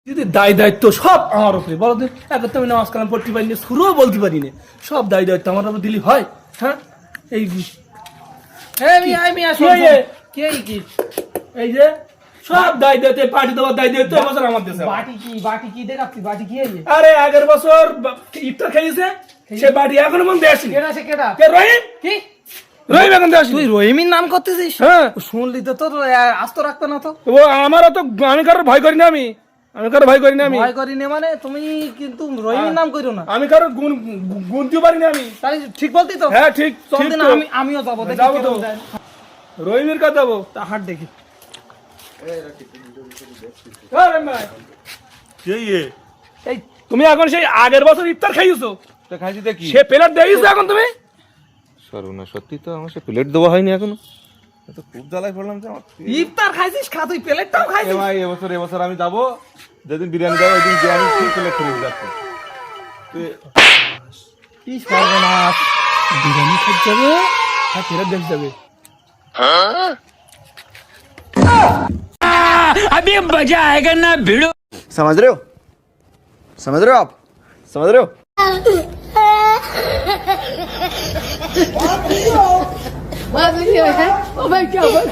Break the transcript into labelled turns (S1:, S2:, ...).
S1: যদি দায় দায়িত্ব সব আমার উপরে বলো তো, এখন তো আমি নামাজ কালাম পড়তে পারি না, শুরুও বলতে পারি না, সব দায় দায়িত্ব আমার উপর দিলি হয়? হ্যাঁ এই এই যে সব দায় দায়িত্ব, পার্টি দেওয়ার দায় দায়িত্ব এবছর আমার দেশে।
S2: বাটি কি দেখাচ্ছি? বাটি কি এই যে?
S1: আরে আগের বছর ইফতার খাইয়েছে সে বাড়ি এখনো মন দেয়নি।
S2: কেডা?
S1: রহিম
S2: কি?
S1: রহিম এখন দেয়নি।
S2: তুই রহিমের নাম করতেছিস?
S1: হ্যাঁ
S2: শুনলি তো তোর আস্ত রাখতো না তো।
S1: ও আমারও তো, আমি কারোর ভয় করি না, আমি কারোর ভয় করি না। আমি
S2: ভয় করি না মানে তুমি কিন্তু রহিমের নাম কইরো না।
S1: আমি কারোর গুনতে পারি না। আমি
S2: তাই ঠিক বলতি তো?
S1: হ্যাঁ ঠিক
S2: চল
S1: ঠিক
S2: দিন,
S1: তো।
S2: আমিও যাবো, দেখি
S1: যাবো তো।
S2: কেমন যায়।
S1: রহিমের কাছে যাবো।
S2: তা হাট দেখি।
S1: এই তুমি এখন সেই আগের বছর ইফতার খাইয়েছো,
S3: খাইছি দেখি
S1: সে প্লেট দিয়েছো এখন তুমি?
S3: সর্বনা, সত্যি তো আমার সে প্লেট দেওয়া হয়নি এখনো। তো খুব জ্বালায় পড়লাম যে আমার
S2: ইফতার খাইছিস, খা, তুই প্লেটটাও
S3: এ
S2: খাইছিস।
S3: ভাই, এবছর আমি যাবো, যেদিন বিরিয়ানি যাবো ওই দিন বিরিয়ানি প্লেট ফেলে যাচ্ছে।
S2: কি সর্বনাশ!
S1: বিরিয়ানি খেতে যাবে আর প্লেট দেখতে যাবে।
S4: अभी मजा आएगा ना भिड़ो।
S5: समझ रहे हो आप समझ रहे हो
S6: What? Oh my God!